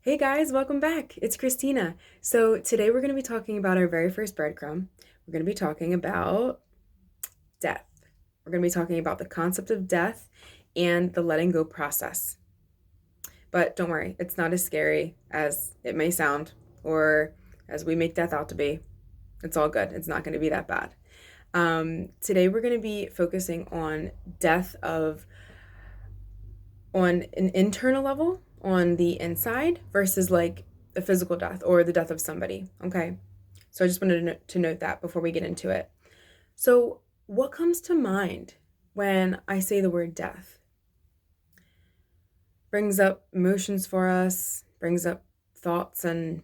Hey guys, welcome back. It's Christina. So today we're going to be talking about our very first breadcrumb. We're going to be talking about death. We're going to be talking about the concept of death and the letting go process. But don't worry, it's not as scary as it may sound or as we make death out to be. It's all good. It's not going to be that bad. Today we're going to be focusing on death of on an internal level, on the inside, versus like a physical death or the death of somebody. Okay. So I just wanted to note that before we get into it. So, what comes to mind when I say the word death? Brings up emotions for us, brings up thoughts and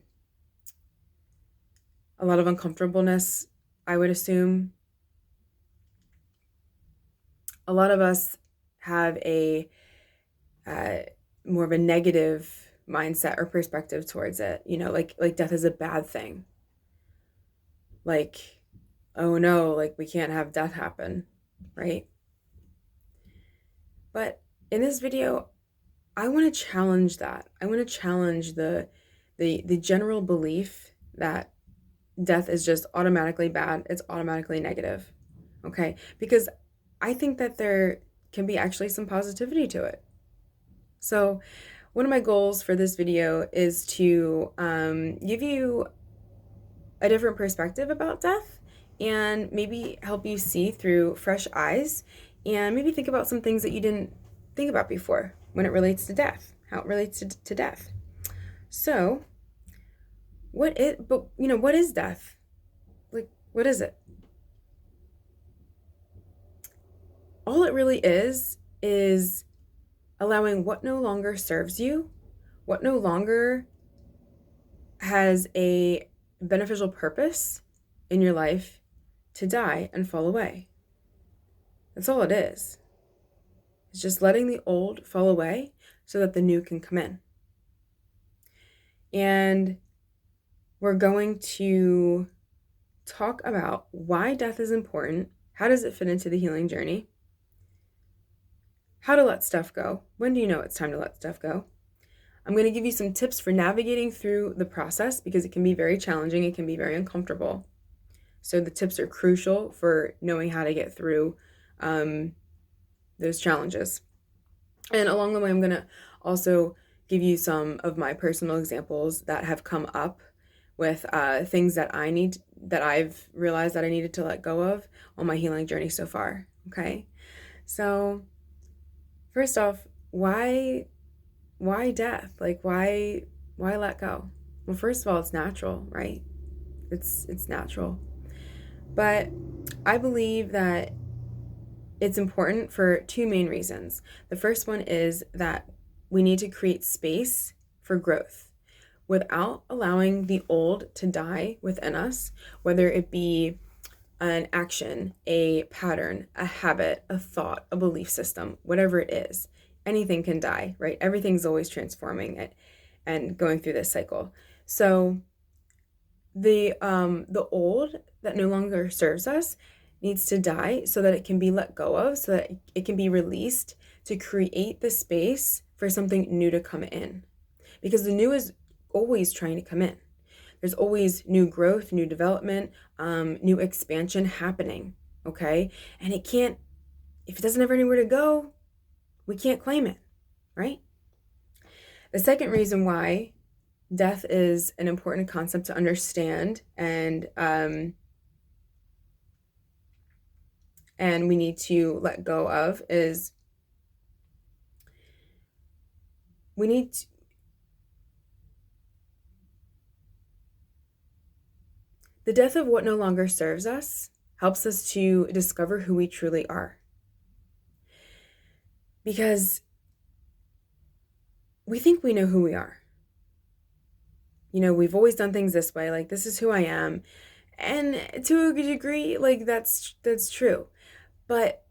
a lot of uncomfortableness, I would assume. A lot of us have a uh, more of a negative mindset or perspective towards it. Like death is a bad thing. Like, oh no, like we can't have death happen, right? But in this video, I want to challenge that. I want to challenge the general belief that death is just automatically bad. It's automatically negative. Okay? Because I think that there can be actually some positivity to it. So, one of my goals for this video is to give you a different perspective about death and maybe help you see through fresh eyes and maybe think about some things that you didn't think about before when it relates to death, how it relates to death. So, what is death? Like, what is it? All it really is allowing what no longer serves you, what no longer has a beneficial purpose in your life to die and fall away. That's all it is. It's just letting the old fall away so that the new can come in. And we're going to talk about why death is important, how does it fit into the healing journey, how to let stuff go, when do you know it's time to let stuff go. I'm going to give you some tips for navigating through the process because it can be very challenging, it can be very uncomfortable. So the tips are crucial for knowing how to get through those challenges. And along the way, I'm going to also give you some of my personal examples that have come up with things that I've realized that I needed to let go of on my healing journey so far. Okay. So first off, why death? Like why let go? Well, first of all, it's natural, right? It's natural. But I believe that it's important for two main reasons. The first one is that we need to create space for growth without allowing the old to die within us, whether it be an action, a pattern, a habit, a thought, a belief system, whatever it is. Anything can die, right? Everything's always transforming it and going through this cycle. So the old that no longer serves us needs to die so that it can be let go of, so that it can be released to create the space for something new to come in. Because the new is always trying to come in. There's always new growth, new development, new expansion happening, okay? And it can't, if it doesn't have anywhere to go, we can't claim it, right? The second reason why death is an important concept to understand and we need to let go of is we need to, the death of what no longer serves us helps us to discover who we truly are. Because we think we know who we are. We've always done things this way, like this is who I am. And to a degree, like that's true. But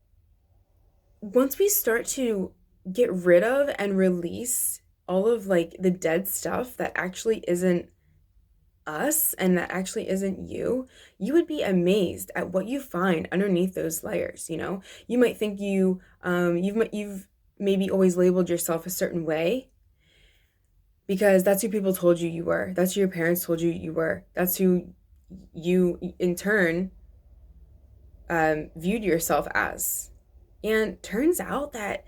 once we start to get rid of and release all of like the dead stuff that actually isn't us and that actually isn't you, you would be amazed at what you find underneath those layers. You might think you've maybe always labeled yourself a certain way, because that's who people told you you were. That's who your parents told you you were. That's who you, in turn, viewed yourself as. And turns out that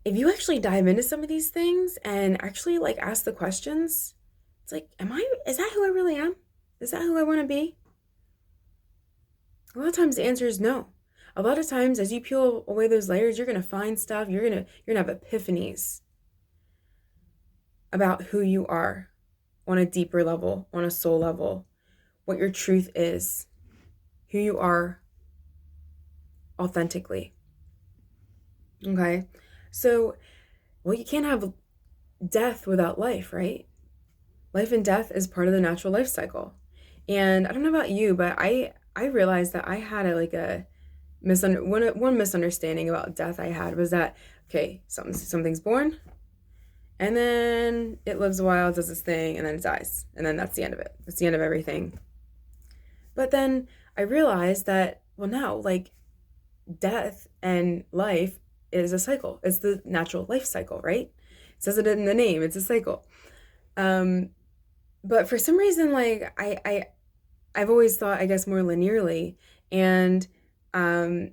if you actually dive into some of these things and actually like ask the questions, it's like, is that who I really am? Is that who I want to be? A lot of times the answer is no. A lot of times as you peel away those layers, you're going to find stuff, you're going to have epiphanies about who you are on a deeper level, on a soul level, what your truth is, who you are authentically. Okay? So, well, you can't have death without life, right? Life and death is part of the natural life cycle. And I don't know about you, but I realized that I had one misunderstanding about death I had was that, okay, something's born, and then it lives a while, does its thing, and then it dies. And then that's the end of it. That's the end of everything. But then I realized that, well, no, like death and life is a cycle. It's the natural life cycle, right? It says it in the name, it's a cycle. Um, but for some reason, like I've always thought, I guess, more linearly, and um,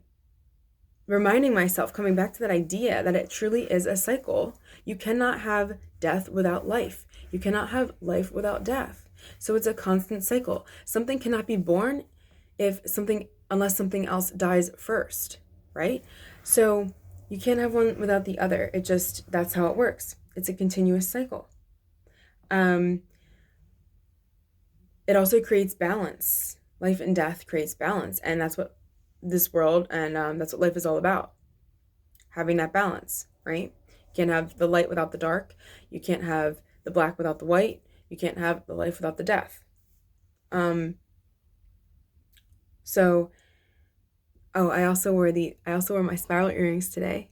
reminding myself, coming back to that idea that it truly is a cycle. You cannot have death without life. You cannot have life without death. So it's a constant cycle. Something cannot be born unless something else dies first, right? So you can't have one without the other. That's how it works. It's a continuous cycle. It also creates balance. Life and death creates balance, and that's what this world and that's what life is all about. Having that balance, right? You can't have the light without the dark. You can't have the black without the white. You can't have the life without the death. So, oh, I also wore my spiral earrings today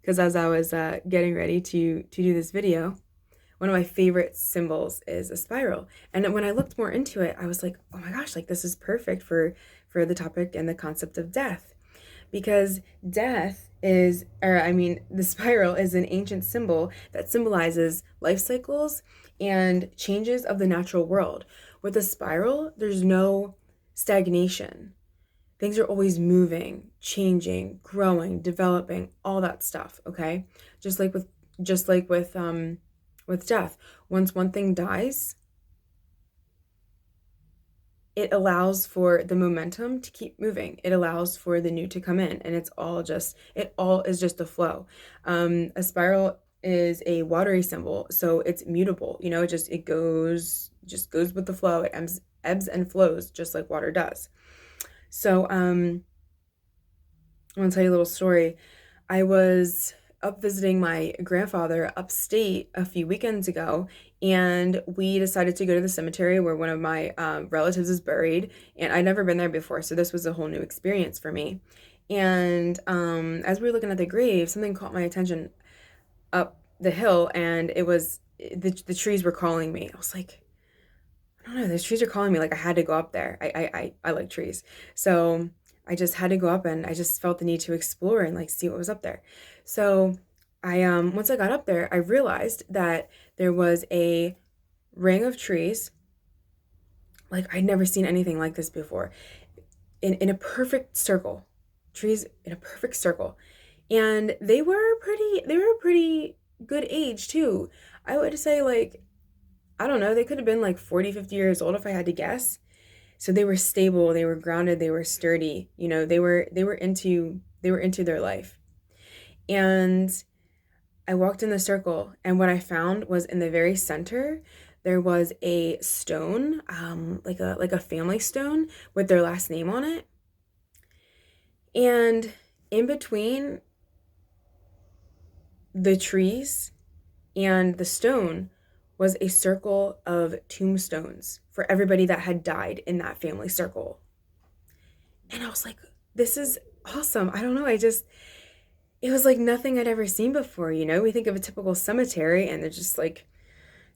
because as I was getting ready to do this video, one of my favorite symbols is a spiral. And when I looked more into it, I was like, oh my gosh, like this is perfect for the topic and the concept of death. Because the spiral is an ancient symbol that symbolizes life cycles and changes of the natural world. With a spiral, there's no stagnation. Things are always moving, changing, growing, developing, all that stuff, okay? Just like with death. Once one thing dies, it allows for the momentum to keep moving. It allows for the new to come in, and it all is just a flow. A spiral is a watery symbol, so it's mutable. It goes with the flow. It ebbs and flows just like water does. So I want to tell you a little story. I was up visiting my grandfather upstate a few weekends ago, and we decided to go to the cemetery where one of my relatives is buried, and I'd never been there before, so this was a whole new experience for me. And as we were looking at the grave, something caught my attention up the hill, and it was the trees were calling me. I was like, I don't know, those trees are calling me. Like I had to go up there. I like trees, so I just had to go up, and I just felt the need to explore and like see what was up there. So I once I got up there, I realized that there was a ring of trees. Like I'd never seen anything like this before. In a perfect circle. Trees in a perfect circle. And they were a pretty good age too. I would say like, I don't know, they could have been like 40, 50 years old if I had to guess. So they were stable, they were grounded, they were sturdy. They were into their life. And I walked in the circle, and what I found was in the very center, there was a stone, like a family stone with their last name on it. And in between the trees and the stone was a circle of tombstones for everybody that had died in that family circle. And I was like, this is awesome. I don't know. It was like nothing I'd ever seen before. We think of a typical cemetery and they're just like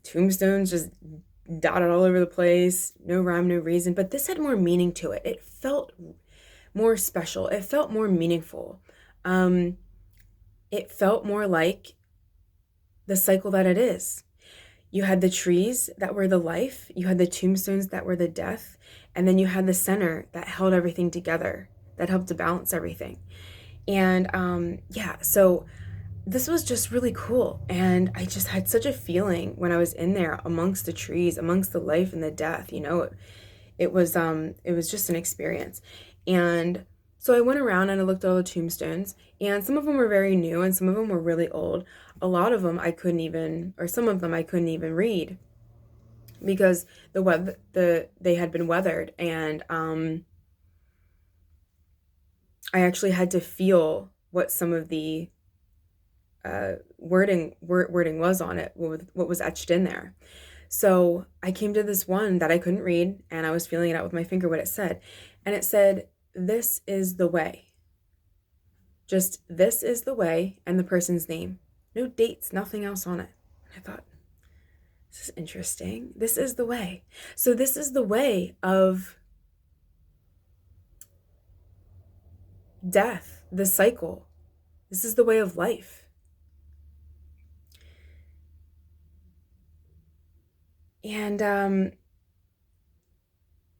tombstones just dotted all over the place, no rhyme, no reason. But this had more meaning to it. It felt more special. It felt more meaningful. It felt more like the cycle that it is. You had the trees that were the life, you had the tombstones that were the death, and then you had the center that held everything together, that helped to balance everything. And yeah, so this was just really cool. And I just had such a feeling when I was in there amongst the trees, amongst the life and the death, it was just an experience. And so I went around and I looked at all the tombstones, and some of them were very new and some of them were really old. A lot of them I couldn't even, or some of them I couldn't even read because they had been weathered, and I actually had to feel what some of the wording was on it, what was etched in there. So I came to this one that I couldn't read, and I was feeling it out with my finger what it said. And it said, "This is the way." Just "this is the way" and the person's name. No dates, nothing else on it. I thought, this is interesting. This is the way. So this is the way of death, the cycle. This is the way of life. And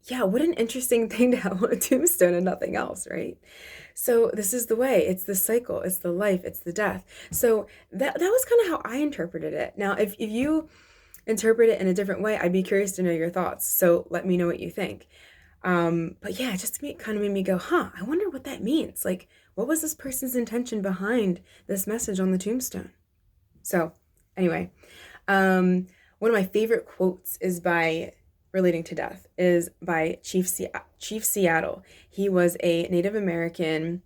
yeah, what an interesting thing to have on a tombstone and nothing else, right? So this is the way. It's the cycle. It's the life. It's the death. So that was kind of how I interpreted it. Now, if you interpret it in a different way, I'd be curious to know your thoughts. So let me know what you think. But yeah, kind of made me go, huh, I wonder what that means. Like, what was this person's intention behind this message on the tombstone? So anyway, one of my favorite quotes is by relating to death is by Chief Seattle. He was a Native American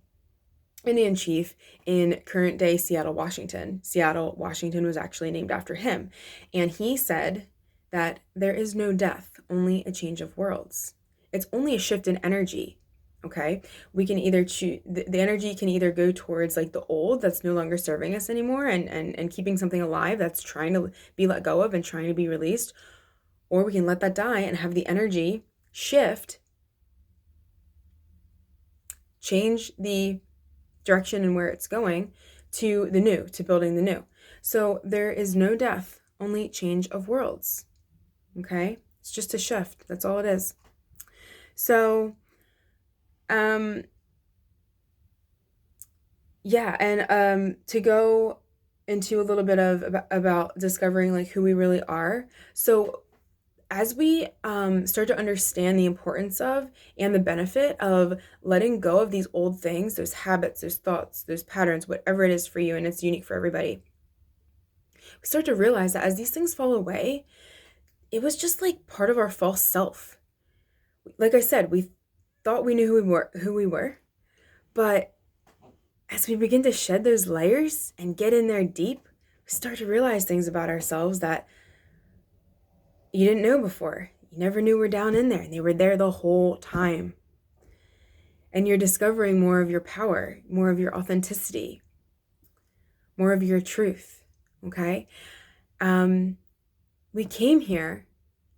Indian chief in current day Seattle, Washington. Seattle, Washington was actually named after him. And he said that there is no death, only a change of worlds. It's only a shift in energy. Okay, we can either choose, the energy can either go towards like the old that's no longer serving us anymore, and keeping something alive that's trying to be let go of and trying to be released, or we can let that die and have the energy shift, change the direction and where it's going to the new, to building the new. So there is no death, only change of worlds. Okay, it's just a shift. That's all it is. So yeah, and to go into a little bit of about discovering like who we really are. So as we start to understand the importance of and the benefit of letting go of these old things, those habits, those thoughts, those patterns, whatever it is for you, and it's unique for everybody, we start to realize that as these things fall away, it was just like part of our false self. Like I said, we thought we knew who we were, but as we begin to shed those layers and get in there deep, we start to realize things about ourselves that you didn't know before. You never knew were down in there, and they were there the whole time. And you're discovering more of your power, more of your authenticity, more of your truth, okay? We came here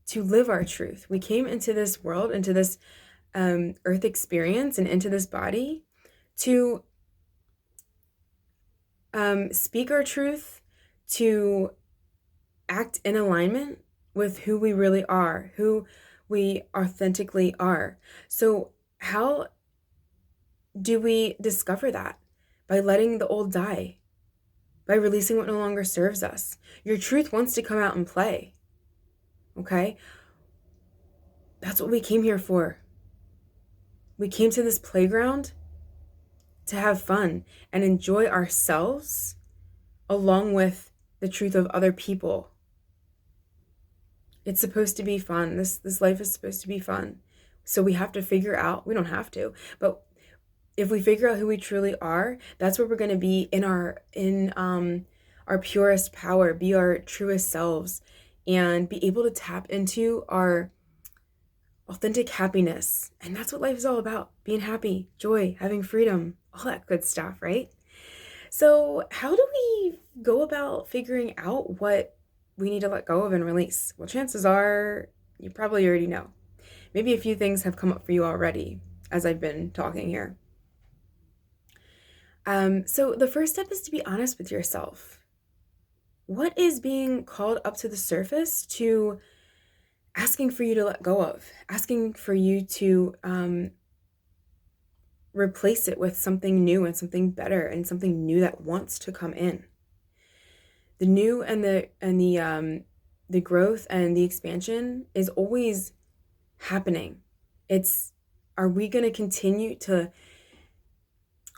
to live our truth. We came into this world, into this earth experience, and into this body to speak our truth, to act in alignment with who we really are, who we authentically are. So how do we discover that? By letting the old die, by releasing what no longer serves us. Your truth wants to come out and play, okay? That's what we came here for. We came to this playground to have fun and enjoy ourselves along with the truth of other people. It's supposed to be fun. This life is supposed to be fun. So we have to figure out, we don't have to, but if we figure out who we truly are, that's where we're going to be in our purest power, be our truest selves, and be able to tap into our authentic happiness. And that's what life is all about: being happy, joy, having freedom, all that good stuff, right? So how do we go about figuring out what we need to let go of and release? Well, chances are you probably already know. Maybe a few things have come up for you already as I've been talking here. So the first step is to be honest with yourself. what is being called up to the surface to asking for you to let go of, asking for you to replace it with something new and something better and something new that wants to come in. The new and the growth and the expansion is always happening. It's, are we going to continue to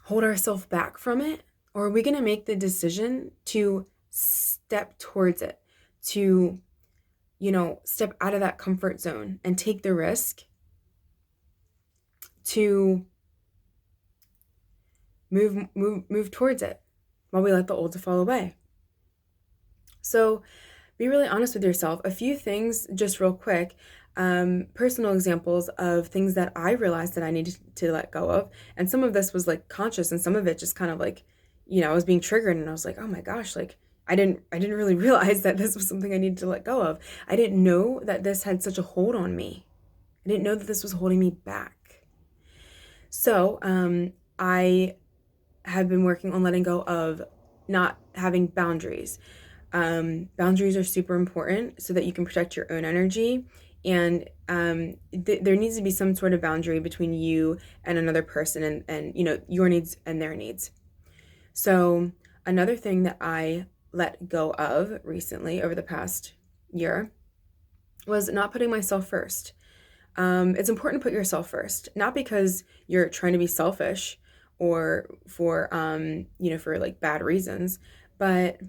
hold ourselves back from it, or are we going to make the decision to step towards it, to, step out of that comfort zone and take the risk to move towards it while we let the old to fall away? So be really honest with yourself. A few things, just real quick, personal examples of things that I realized that I needed to let go of. And some of this was like conscious, and some of it just kind of like, I was being triggered, and I was like, oh my gosh, like I didn't really realize that this was something I needed to let go of. I didn't know that this had such a hold on me. I didn't know that this was holding me back. So I have been working on letting go of not having boundaries. Boundaries are super important so that you can protect your own energy. And there needs to be some sort of boundary between you and another person, and your needs and their needs. So another thing that I let go of recently over the past year was not putting myself first. It's important to put yourself first, not because you're trying to be selfish or for for like bad reasons, but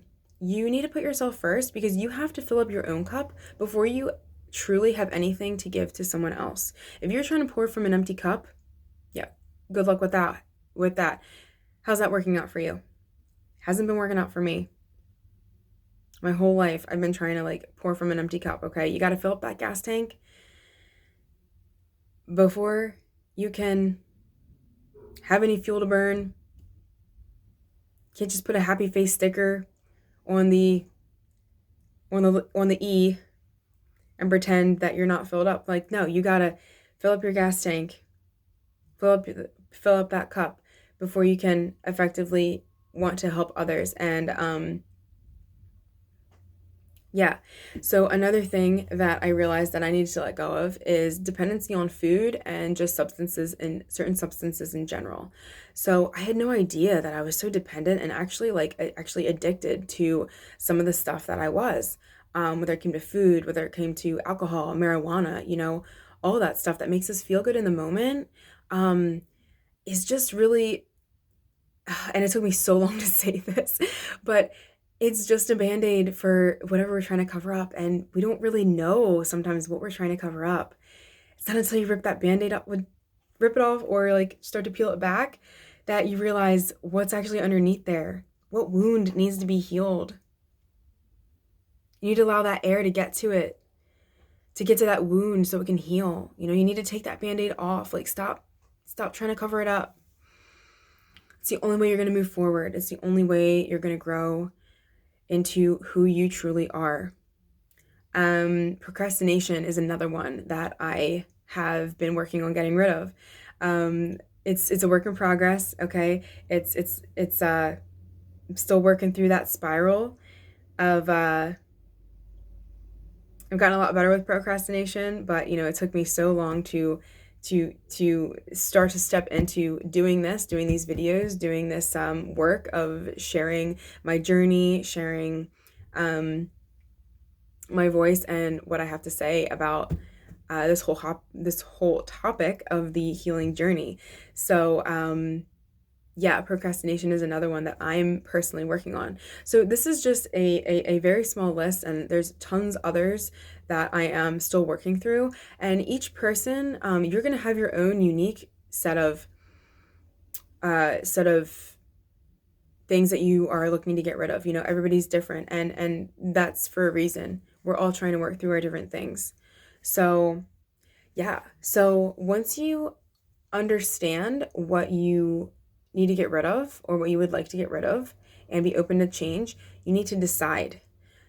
you need to put yourself first because you have to fill up your own cup before you truly have anything to give to someone else. If you're trying to pour from an empty cup, yeah, good luck with that. How's that working out for you? Hasn't been working out for me. My whole life I've been trying to like pour from an empty cup, okay? You got to fill up that gas tank before you can have any fuel to burn. Can't just put a happy face sticker on the E and pretend that you're not filled up. Like, no, you gotta fill up your gas tank, fill up that cup before you can effectively want to help others. And yeah. So another thing that I realized that I needed to let go of is dependency on food and just substances, and certain substances in general. So I had no idea that I was so dependent and actually addicted to some of the stuff that I was, whether it came to food, whether it came to alcohol, marijuana, all that stuff that makes us feel good in the moment, is just really, and it took me so long to say this, but it's just a band-aid for whatever we're trying to cover up. And we don't really know sometimes what we're trying to cover up. It's not until you rip that band-aid up, rip it off, or like start to peel it back, that you realize what's actually underneath there. What wound needs to be healed. You need to allow that air to get to it, to get to that wound so it can heal. You need to take that band-aid off. Like stop trying to cover it up. It's the only way you're going to move forward. It's the only way you're going to grow into who you truly are. Procrastination is another one that I have been working on getting rid of. It's a work in progress. Okay. It's I'm still working through that spiral of, I've gotten a lot better with procrastination, but it took me so long to start to step into doing these videos, doing this work of sharing my journey, sharing my voice and what I have to say about this whole topic of the healing journey. So yeah, procrastination is another one that I'm personally working on. So this is just a very small list, and there's tons others that I am still working through. And each person, you're going to have your own unique set of things that you are looking to get rid of. Everybody's different, and that's for a reason. We're all trying to work through our different things. So yeah. So once you understand what you need to get rid of, or what you would like to get rid of, and be open to change, you need to decide.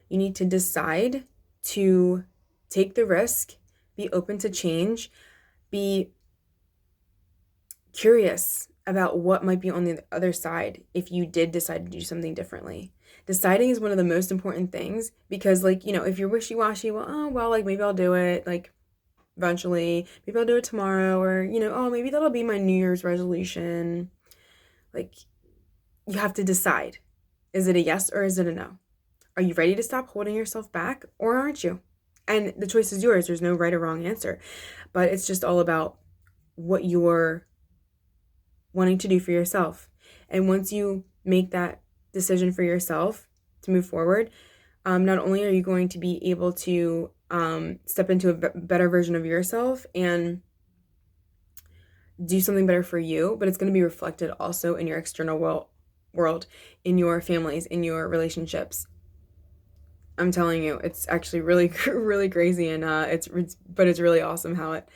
You need to decide to take the risk, be open to change, be curious about what might be on the other side if you did decide to do something differently. Deciding is one of the most important things because, like, if you're wishy-washy, well, oh, well, like, maybe I'll do it, like, eventually, maybe I'll do it tomorrow, or, oh, maybe that'll be my New Year's resolution. Like, you have to decide. Is it a yes or is it a no? Are you ready to stop holding yourself back, or aren't you? And the choice is yours. There's no right or wrong answer, but it's just all about what you're wanting to do for yourself. And once you make that decision for yourself to move forward, not only are you going to be able to step into a better version of yourself and do something better for you, but it's going to be reflected also in your external world, in your families, in your relationships. I'm telling you, it's actually really, really crazy, and it's really awesome how it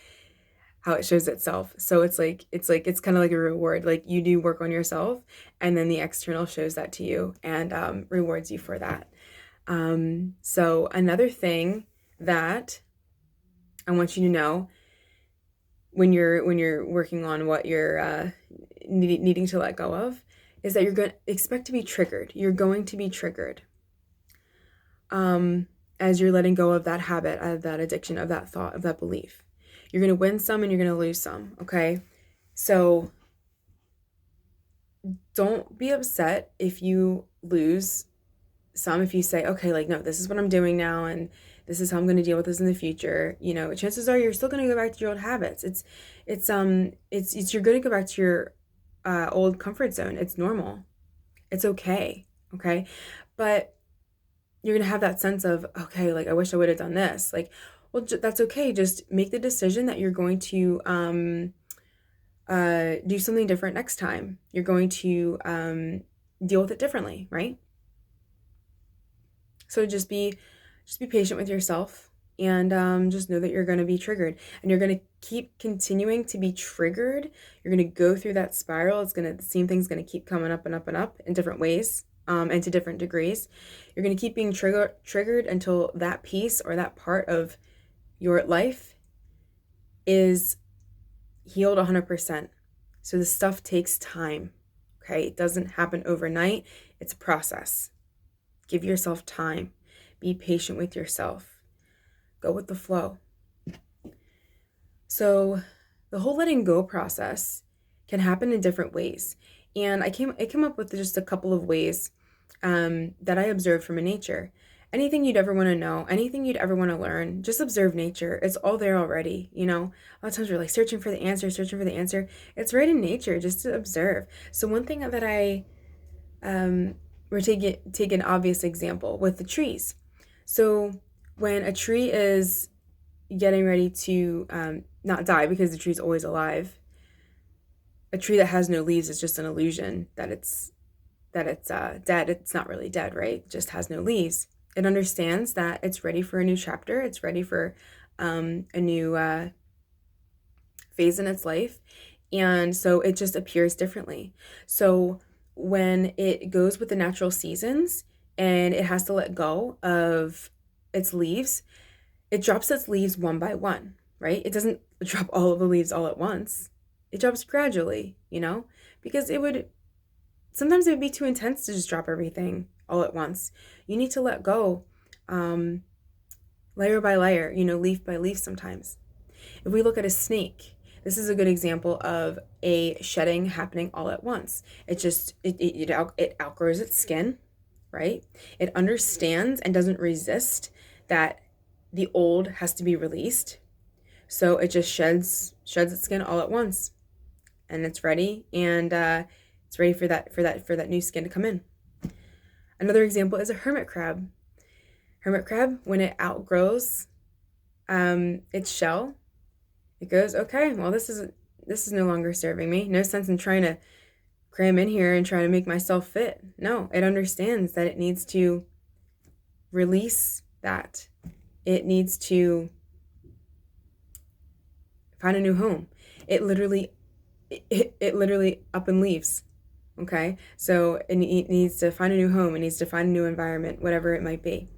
shows itself. So it's kind of like a reward. Like, you do work on yourself, and then the external shows that to you and rewards you for that. So another thing that I want you to know when you're working on what you're needing to let go of is that you're going to expect to be triggered. You're going to be triggered as you're letting go of that habit, of that addiction, of that thought, of that belief. You're going to win some and you're going to lose some, okay? So don't be upset if you lose some, if you say, okay, like, no, this is what I'm doing now, and this is how I'm going to deal with this in the future. Chances are you're still going to go back to your old habits. You're going to go back to your old comfort zone. It's normal. It's okay. Okay. But you're going to have that sense of, okay, like, I wish I would have done this. Like, well, that's okay. Just make the decision that you're going to do something different next time. You're going to deal with it differently, right? So just be patient with yourself, and just know that you're going to be triggered, and you're going to keep continuing to be triggered. You're going to go through that spiral. The same thing's going to keep coming up and up and up in different ways, and to different degrees. You're going to keep being triggered until that piece or that part of your life is healed 100%. So this stuff takes time, okay? It doesn't happen overnight. It's a process. Give yourself time. Be patient with yourself. Go with the flow. So the whole letting go process can happen in different ways. And I came up with just a couple of ways that I observed from nature. Anything you'd ever want to know, anything you'd ever want to learn, just observe nature. It's all there already, A lot of times we're like searching for the answer. It's right in nature, just to observe. So one thing that we're take an obvious example with the trees. So when a tree is getting ready to not die, because the tree's always alive, a tree that has no leaves is just an illusion that it's dead. It's not really dead, right? It just has no leaves. It understands that it's ready for a new chapter. It's ready for a new phase in its life. And so it just appears differently. So when it goes with the natural seasons and it has to let go of its leaves, it drops its leaves one by one, right? It doesn't drop all of the leaves all at once. It drops gradually, because sometimes it would be too intense to just drop everything all at once. You need to let go layer by layer, leaf by leaf sometimes. If we look at a snake, this is a good example of a shedding happening all at once. It outgrows its skin, right? It understands and doesn't resist that the old has to be released. So it just sheds its skin all at once, and it's ready, and it's ready for that new skin to come in. Another example is a hermit crab. Hermit crab, when it outgrows its shell, it goes, okay, well, this is no longer serving me. No sense in trying to cram in here and trying to make myself fit. No, it understands that it needs to release that. It needs to find a new home. It literally up and leaves. Okay, so it needs to find a new home. It needs to find a new environment, whatever it might be.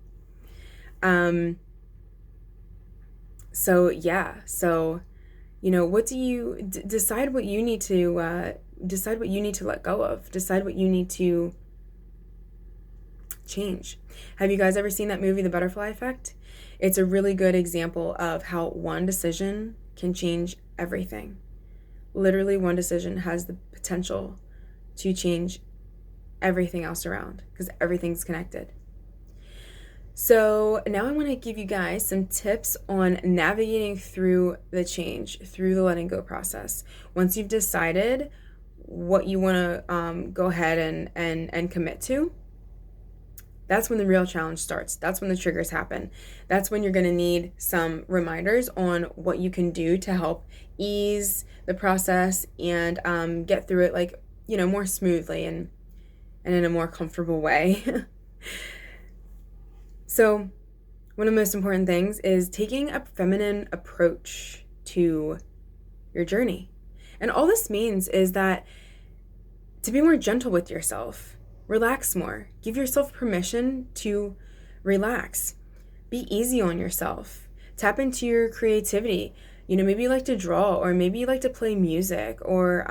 So yeah, so what do you decide what you need to let go of? Decide what you need to change. Have you guys ever seen that movie, The Butterfly Effect? It's a really good example of how one decision can change everything. Literally, one decision has the potential to change everything else around because everything's connected. So now I want to give you guys some tips on navigating through the change, through the letting go process. Once you've decided what you want to go ahead and commit to, that's when the real challenge starts. That's when the triggers happen. That's when you're going to need some reminders on what you can do to help ease the process and get through it, like, more smoothly and in a more comfortable way. So one of the most important things is taking a feminine approach to your journey. And all this means is that to be more gentle with yourself, relax more, give yourself permission to relax, be easy on yourself, tap into your creativity. Maybe you like to draw, or maybe you like to play music, or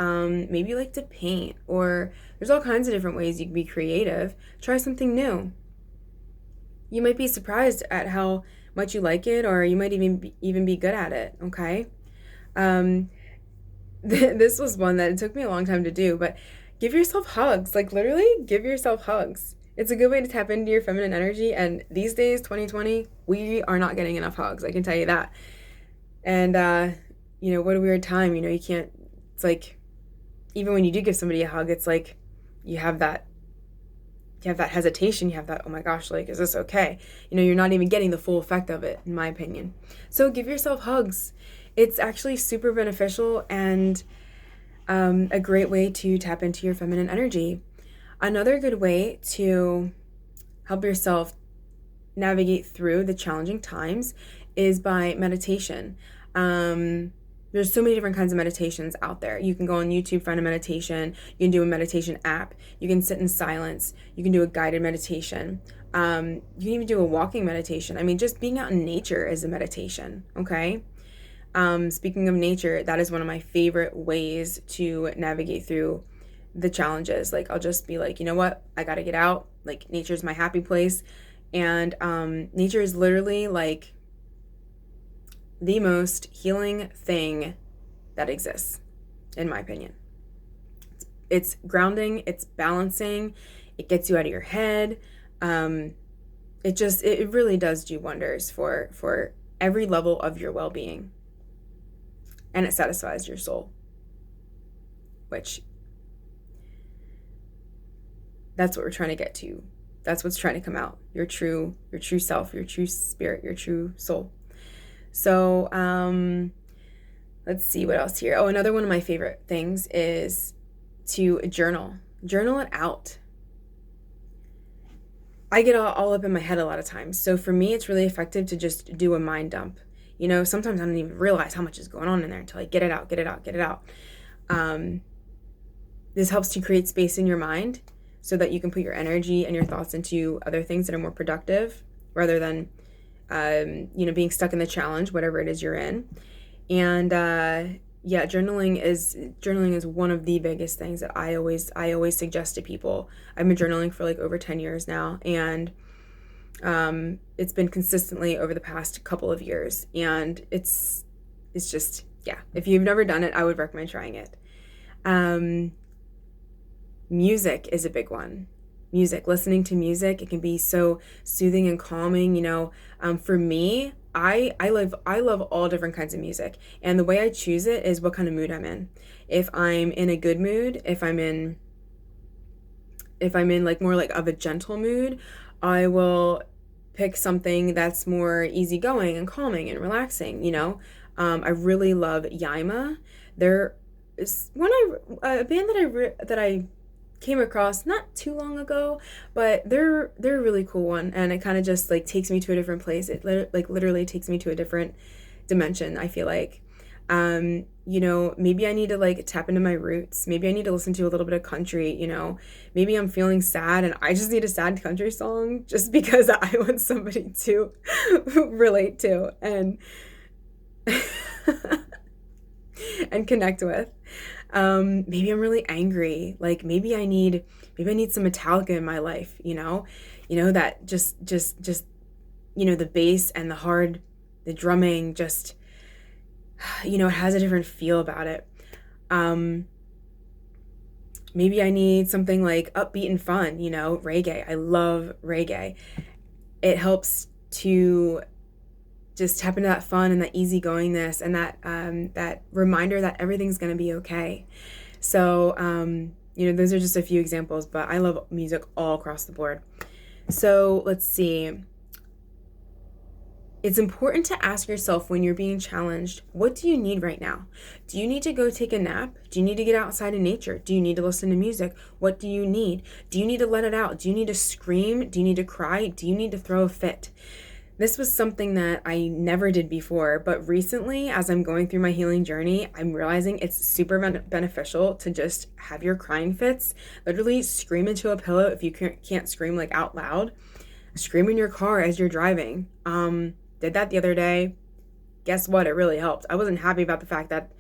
maybe you like to paint, or there's all kinds of different ways you can be creative. Try something new. You might be surprised at how much you like it, or you might even be good at it, okay? This was one that it took me a long time to do, but give yourself hugs. Like, literally, give yourself hugs. It's a good way to tap into your feminine energy, and these days, 2020, we are not getting enough hugs, I can tell you that. And, what a weird time, you can't, it's like, even when you do give somebody a hug, it's like you have that hesitation, you have that, oh my gosh, like, is this okay? You're not even getting the full effect of it, in my opinion. So give yourself hugs. It's actually super beneficial and a great way to tap into your feminine energy. Another good way to help yourself navigate through the challenging times is by meditation. There's so many different kinds of meditations out there. You can go on YouTube, find a meditation. You can do a meditation app. You can sit in silence. You can do a guided meditation. You can even do a walking meditation. I mean, just being out in nature is a meditation, okay? Speaking of nature, that is one of my favorite ways to navigate through the challenges. Like, I'll just be like, you know what? I got to get out. Like, nature's my happy place. And nature is literally like the most healing thing that exists, in my opinion. It's grounding, it's balancing, it gets you out of your head. It really does do wonders for every level of your well-being. And it satisfies your soul, which that's what we're trying to get to. That's what's trying to come out. Your true self, your true spirit, your true soul. So, let's see what else here. Oh, another one of my favorite things is to journal. Journal it out. I get all up in my head a lot of times. So for me, it's really effective to just do a mind dump. Sometimes I don't even realize how much is going on in there until I get it out. This helps to create space in your mind so that you can put your energy and your thoughts into other things that are more productive rather than being stuck in the challenge, whatever it is you're in. And journaling is one of the biggest things that I always suggest to people. I've been journaling for like over 10 years now, and it's been consistently over the past couple of years, and it's just, if you've never done it, I would recommend trying it. Music is a big one. Listening to music, it can be so soothing and calming. For me, I love all different kinds of music, and the way I choose it is what kind of mood I'm in. If I'm in a good mood, if I'm in like more like of a gentle mood, I will pick something that's more easygoing and calming and relaxing. I really love Yaima. There is a band that I came across not too long ago, but they're a really cool one, and it kind of just like takes me to a different place. It literally takes me to a different dimension, I feel like. Maybe I need to like tap into my roots. Maybe I need to listen to a little bit of country. Maybe I'm feeling sad and I just need a sad country song just because I want somebody to relate to and and connect with. Maybe I'm really angry. Like maybe I need some Metallica in my life, that just the bass and the drumming, just, it has a different feel about it. Maybe I need something like upbeat and fun, reggae. I love reggae. It helps to just tap into that fun and that easygoingness and that reminder that everything's going to be okay. So, those are just a few examples, but I love music all across the board. So let's see. It's important to ask yourself when you're being challenged, what do you need right now? Do you need to go take a nap? Do you need to get outside in nature? Do you need to listen to music? What do you need? Do you need to let it out? Do you need to scream? Do you need to cry? Do you need to throw a fit? This was something that I never did before, but recently, as I'm going through my healing journey, I'm realizing it's super beneficial to just have your crying fits. Literally scream into a pillow if you can't scream like out loud. Scream in your car as you're driving. Did that the other day. Guess what? It really helped. I wasn't happy about the fact that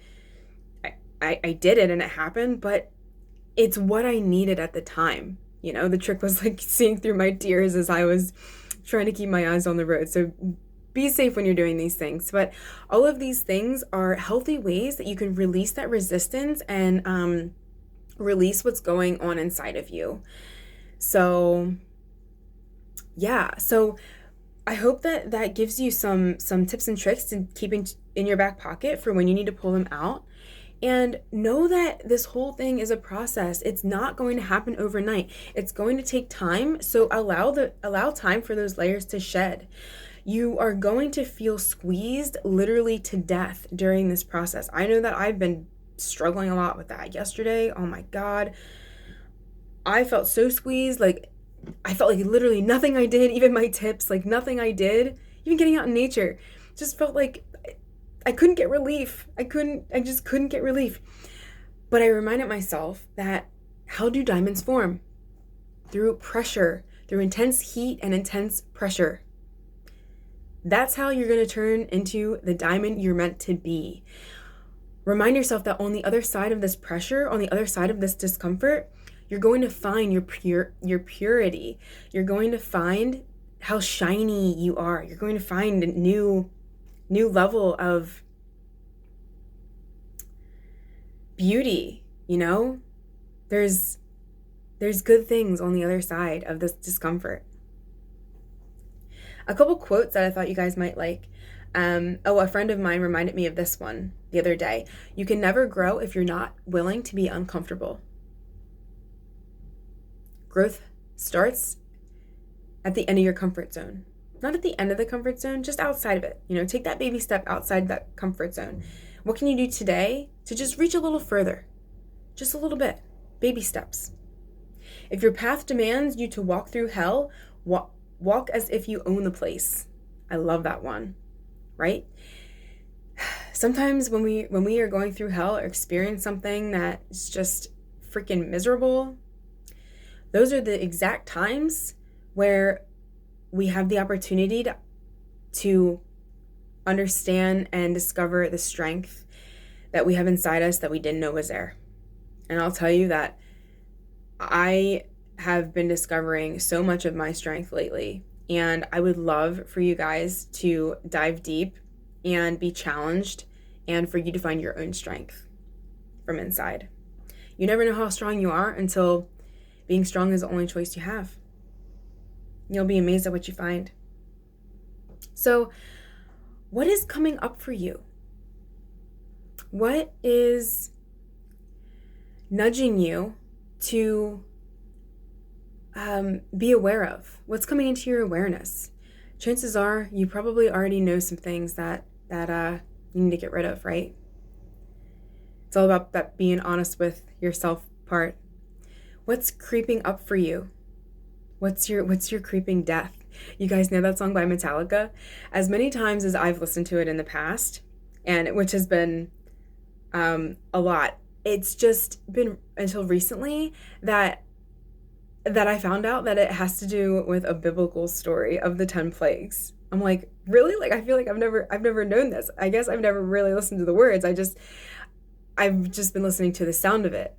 I did it and it happened, but it's what I needed at the time. The trick was like seeing through my tears as I was trying to keep my eyes on the road. So be safe when you're doing these things. But all of these things are healthy ways that you can release that resistance and release what's going on inside of you. So yeah, so I hope that gives you some tips and tricks to keep in your back pocket for when you need to pull them out. And know that this whole thing is a process. It's not going to happen overnight. It's going to take time. So allow time for those layers to shed. You are going to feel squeezed literally to death during this process. I know that I've been struggling a lot with that. Yesterday, oh my God, I felt so squeezed. Like I felt like literally nothing I did, even my tips, like nothing I did, even getting out in nature, just felt like I couldn't get relief. I just couldn't get relief. But I reminded myself that how do diamonds form? Through pressure, through intense heat and intense pressure. That's how you're going to turn into the diamond you're meant to be. Remind yourself that on the other side of this pressure, on the other side of this discomfort, you're going to find your purity. You're going to find how shiny you are. You're going to find a new level of beauty. There's good things on the other side of this discomfort. A couple quotes that I thought you guys might like. A friend of mine reminded me of this one the other day. You can never grow if you're not willing to be uncomfortable. Growth starts at the end of your comfort zone. Not at the end of the comfort zone, just outside of it. Take that baby step outside that comfort zone. What can you do today to just reach a little further? Just a little bit. Baby steps. If your path demands you to walk through hell, walk as if you own the place. I love that one, right? Sometimes when we are going through hell or experience something that is just freaking miserable, those are the exact times where we have the opportunity to understand and discover the strength that we have inside us that we didn't know was there. And I'll tell you that I have been discovering so much of my strength lately, and I would love for you guys to dive deep and be challenged and for you to find your own strength from inside. You never know how strong you are until being strong is the only choice you have. You'll be amazed at what you find. So, what is coming up for you? What is nudging you to be aware of? What's coming into your awareness? Chances are you probably already know some things that you need to get rid of, right? It's all about that being honest with yourself part. What's creeping up for you? What's your creeping death? You guys know that song by Metallica? As many times as I've listened to it in the past, and which has been a lot, it's just been until recently that I found out that it has to do with a biblical story of the 10 plagues. I'm like, really? Like, I feel like I've never known this. I guess I've never really listened to the words. I've just been listening to the sound of it,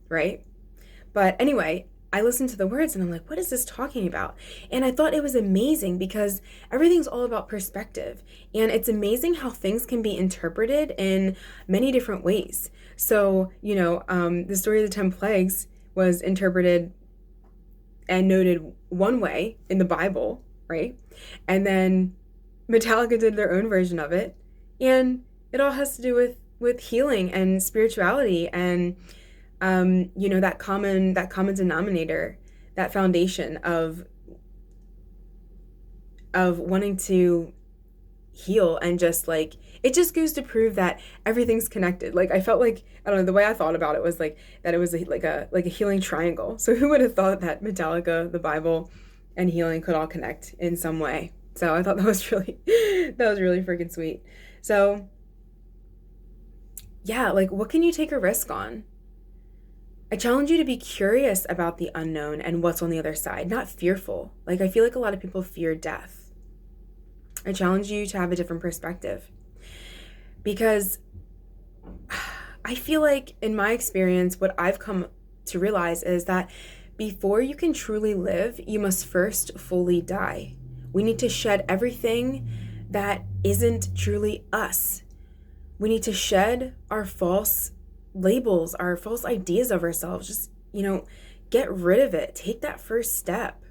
right? But anyway, I listened to the words and I'm like, what is this talking about? And I thought it was amazing because everything's all about perspective. And it's amazing how things can be interpreted in many different ways. So, the story of the 10 plagues was interpreted and noted one way in the Bible, right? And then Metallica did their own version of it. And it all has to do with healing and spirituality and that common denominator, that foundation of wanting to heal, and just like it just goes to prove that everything's connected. Like I felt like, I don't know, the way I thought about it was like that it was like a healing triangle. So who would have thought that Metallica, the Bible, and healing could all connect in some way? So I thought that was really freaking sweet. So yeah, like what can you take a risk on? I challenge you to be curious about the unknown and what's on the other side, not fearful. Like I feel like a lot of people fear death. I challenge you to have a different perspective, because I feel like in my experience, what I've come to realize is that before you can truly live, you must first fully die. We need to shed everything that isn't truly us. We need to shed our false labels, our false ideas of ourselves. Just, get rid of it. Take that first step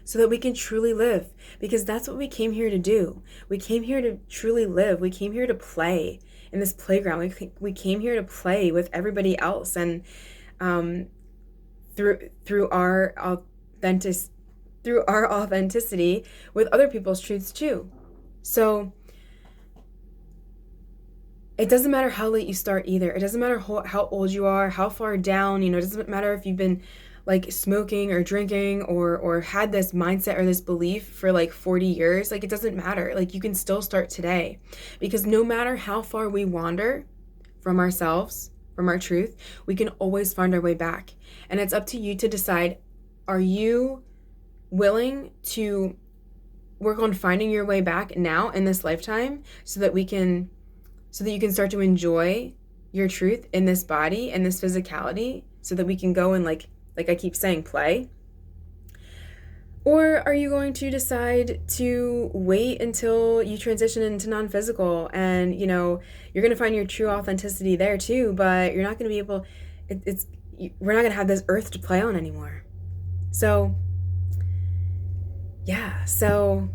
so that we can truly live, because that's what we came here to do. We came here to truly live. We came here to play in this playground. We came here to play with everybody else, and through our authenticity with other people's truths too. So it doesn't matter how late you start either. It doesn't matter how old you are, how far down, it doesn't matter if you've been like smoking or drinking or had this mindset or this belief for like 40 years. Like it doesn't matter. Like you can still start today, because no matter how far we wander from ourselves, from our truth, we can always find our way back. And it's up to you to decide, are you willing to work on finding your way back now in this lifetime so that you can start to enjoy your truth in this body and this physicality, so that we can go and like I keep saying, play? Or are you going to decide to wait until you transition into non-physical, and you're going to find your true authenticity there too, but you're not going to be able, we're not going to have this earth to play on anymore. So yeah, so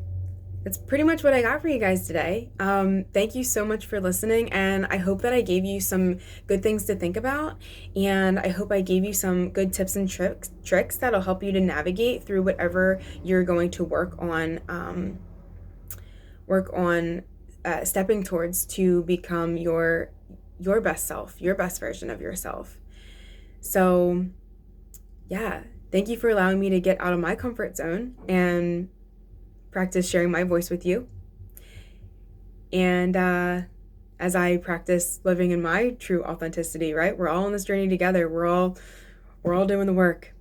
that's pretty much what I got for you guys today. Thank you so much for listening, and I hope that I gave you some good things to think about, and I hope I gave you some good tips and tricks that'll help you to navigate through whatever you're going to work on stepping towards to become your best self, your best version of yourself. So yeah, thank you for allowing me to get out of my comfort zone and practice sharing my voice with you. And as I practice living in my true authenticity, right? We're all on this journey together. We're all doing the work.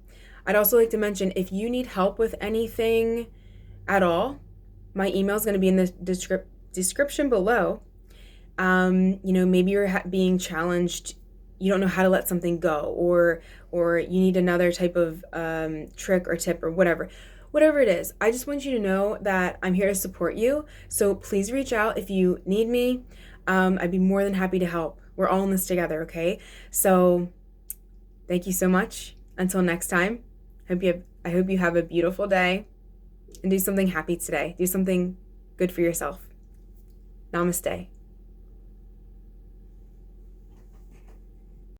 I'd also like to mention, if you need help with anything at all, my email is going to be in the description below. Maybe you're being challenged. You don't know how to let something go, or you need another type of trick or tip or whatever it is. I just want you to know that I'm here to support you. So please reach out if you need me. I'd be more than happy to help. We're all in this together, okay? So thank you so much. Until next time, I hope you have a beautiful day, and do something happy today. Do something good for yourself. Namaste.